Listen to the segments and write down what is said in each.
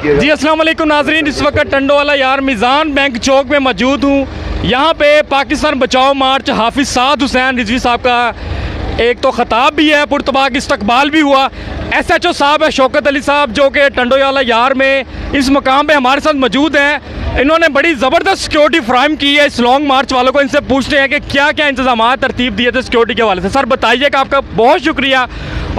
कीजिएगा। जी अस्सलाम वालेकुम नाजरीन, इस वक्त टंडोवाला यार मिज़ान बैंक चौक में मौजूद हूँ। यहाँ पे पाकिस्तान बचाओ मार्च हाफिज़ साद हुसैन रिजवी साहब का एक तो ख़ताब भी है, पुरतबाक इस्तकबाल भी हुआ। SHO साहब है शौकत अली साहब, जो कि टंडोवाला यार में इस मकाम पे हमारे साथ मौजूद हैं। इन्होंने बड़ी ज़बरदस्त सिक्योरिटी फ्राहम की है इस लॉन्ग मार्च वालों को। इनसे पूछते हैं कि क्या क्या इंतजाम तरतीब दिए थे सिक्योरिटी के हवाले से। सर बताइएगा, आपका बहुत शुक्रिया।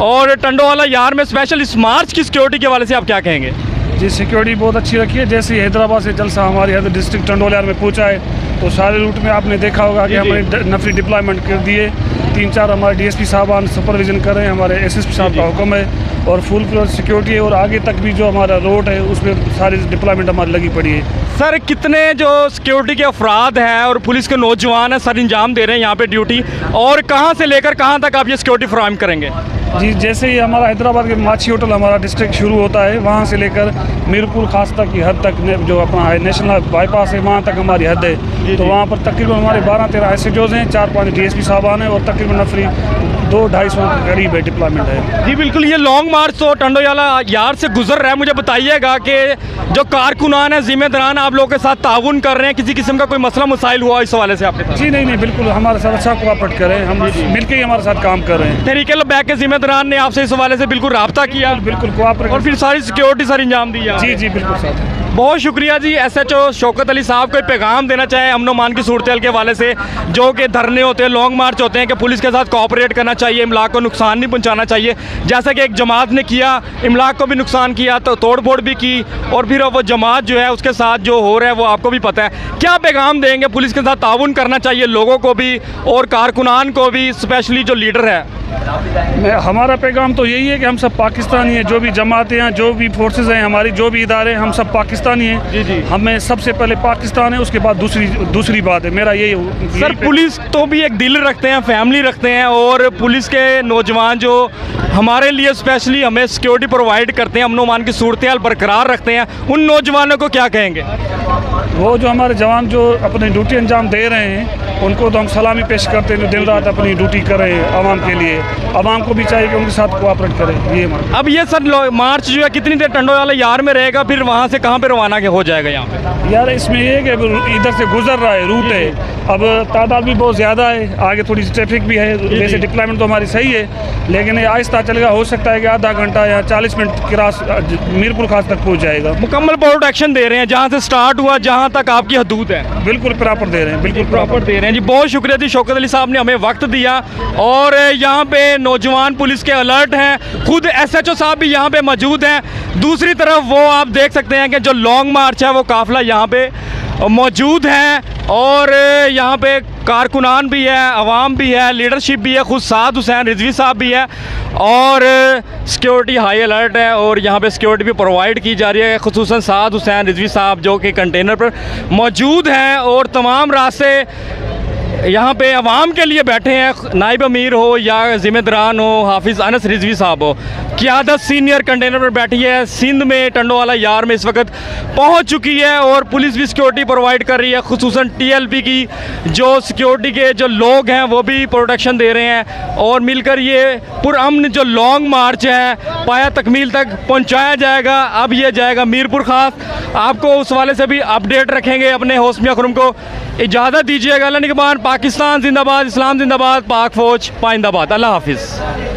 और टंडोवाला यार में स्पेशल इस मार्च की सिक्योरिटी के हवाले से आप क्या कहेंगे? जी सिक्योरिटी बहुत अच्छी रखी है। जैसे ही हैदराबाद से जलसा हमारे यहाँ डिस्ट्रिक्ट टंडोला में पहुँचा है तो सारे रूट में आपने देखा होगा कि हमारे नफरी डिप्लॉयमेंट कर दिए। 3-4 हमारे DSP साहबान सुपरविजन कर रहे हैं, हमारे SSP साहब का हुक्म है और फुल सिक्योरिटी है। और आगे तक भी जो हमारा रोड है उसमें सारी डिप्लॉयमेंट हमारी लगी पड़ी है। सर कितने जो सिक्योरिटी के अफराद हैं और पुलिस के नौजवान हैं सर इंजाम दे रहे हैं यहाँ पे ड्यूटी, और कहाँ से लेकर कहाँ तक आप ये सिक्योरिटी फ्राहम करेंगे? जी जैसे ही हमारा हैदराबाद के माछी होटल हमारा डिस्ट्रिक्ट शुरू होता है, वहाँ से लेकर मीरपुर खास तक की हद तक जो अपना नेशनल बाईपास है वहाँ तक हमारी हद है। तो वहाँ पर तकरीबन हमारे 12-13 SHOs हैं, 4-5 DSP साहबान हैं और तकरीबन नफरी 200-250 के करीब है डिप्लॉयमेंट है। जी बिल्कुल, ये लॉन्ग मार्च तो टंडोवाला यार से गुजर रहा है। मुझे बताइएगा कि जो कारकुनान है, जिम्मेदारान आप लोगों के साथ ताउन कर रहे हैं, किसी किस्म का कोई मसला मसाइल हुआ इस हवाले से आपके साथ? जी नहीं बिल्कुल हमारे साथ अच्छा कोऑपरेट करें, हम मिलकर ही हमारे साथ काम कर रहे हैं। तहरीक बैक के जिम्मेदारान ने आपसे इस हवाले से बिल्कुल रब्ता किया, बिल्कुल कोऑपरेट और फिर सारी सिक्योरिटी सर इंजाम दिया? जी बिल्कुल सर, बहुत शुक्रिया जी। SHO शौकत अली साहब को पैगाम देना चाहें अमन मान की सूरत के हवाले से, जो कि धरने होते हैं, लॉन्ग मार्च होते हैं, कि पुलिस के साथ कोऑपरेट करना चाहिए, इमलाक को नुकसान नहीं पहुंचाना चाहिए। जैसा कि एक जमात ने किया, इमलाक को भी नुकसान किया, तो तोड़ फोड़ भी की, और फिर वो जमात जो है उसके साथ जो हो रहा है वो आपको भी पता है। क्या पैगाम देंगे? पुलिस के साथ ताउन करना चाहिए लोगों को भी और कारकुनान को भी, स्पेशली जो लीडर है। हमारा पैगाम तो यही है कि हम सब पाकिस्तानी हैं, जो भी जमातें हैं, जो भी फोर्सेस हैं, हमारी जो भी इदारे हैं, हम सब पाकिस्तानी हैं। जी जी, हमें सबसे पहले पाकिस्तान है, उसके बाद दूसरी बात है। मेरा यही सर पुलिस तो भी एक दिल रखते हैं, फैमिली रखते हैं, और पुलिस के नौजवान जो हमारे लिए स्पेशली हमें सिक्योरिटी प्रोवाइड करते हैं, अमन मान की सूरत हाल बरकरार रखते हैं, उन नौजवानों को क्या कहेंगे? वो जो हमारे जवान जो अपनी ड्यूटी अंजाम दे रहे हैं उनको तो हम सलामी पेश करते हैं, जो दिन रात अपनी ड्यूटी कर रहे हैं आवाम के लिए। आवाम को भी चाहिए कि उनके साथ कोऑपरेट करें। ये अब ये सर मार्च जो है कितनी देर टंडोवाला यार में रहेगा, फिर वहाँ से कहाँ पे रवाना हो जाएगा यहाँ पे? यार इसमें ये कि इधर से गुजर रहा है, रूट है, अब तादाद भी बहुत ज़्यादा है, आगे थोड़ी सी ट्रैफिक भी है। वैसे डिप्लॉयमेंट तो हमारी सही है, लेकिन ये आहिस्ता चलेगा। हो सकता है कि आधा घंटा या 40 मिनट के मीरपुर खास तक पहुँच जाएगा। मुकम्मल प्रोटेक्शन दे रहे हैं, जहाँ से स्टार्ट हुआ जहाँ तक आपकी हदूद है? बिल्कुल प्रॉपर दे रहे हैं, बिल्कुल प्रॉपर दे रहे हैं जी। बहुत शुक्रिया जी, शौकत अली साहब ने हमें वक्त दिया, और यहाँ पे नौजवान पुलिस के अलर्ट हैं, खुद SHO साहब भी यहाँ पे मौजूद हैं। दूसरी तरफ वो आप देख सकते हैं कि जो लॉन्ग मार्च है वो काफ़िला यहाँ पे मौजूद है, और यहाँ पे कारकुनान भी है, अवाम भी है, लीडरशिप भी है, खुद साद हुसैन रिजवी साहब भी है, और सिक्योरिटी हाई अलर्ट है, और यहाँ पे सिक्योरिटी भी प्रोवाइड की जा रही है। खुसूसन साद हुसैन रिजवी साहब जो कि कंटेनर पर मौजूद हैं, और तमाम रास्ते यहाँ पे अवाम के लिए बैठे हैं। नाइब अमीर हो या ज़िम्मेदारान हो, हाफिज़ अनस रिजवी साहब हो, क़यादत सीनियर कंटेनर पर बैठी है। सिंध में टंडोवाला यार में इस वक्त पहुँच चुकी है, और पुलिस भी सिक्योरिटी प्रोवाइड कर रही है। खुसूसन TLP की जो सिक्योरिटी के जो लोग हैं वो भी प्रोटेक्शन दे रहे हैं, और मिलकर ये पुरअमन जो लॉन्ग मार्च है पाया तकमील तक पहुँचाया जाएगा। अब ये जाएगा मीरपुर खास। आपको उस वाले से भी अपडेट रखेंगे। अपने होस्ट मियां खुरम को इजाज़त दीजिएगा। अल्लाह निगहबान। पाकिस्तान जिंदाबाद, इस्लाम जिंदाबाद, पाक फ़ौज पाइंदाबाद। अल्लाह हाफिज़।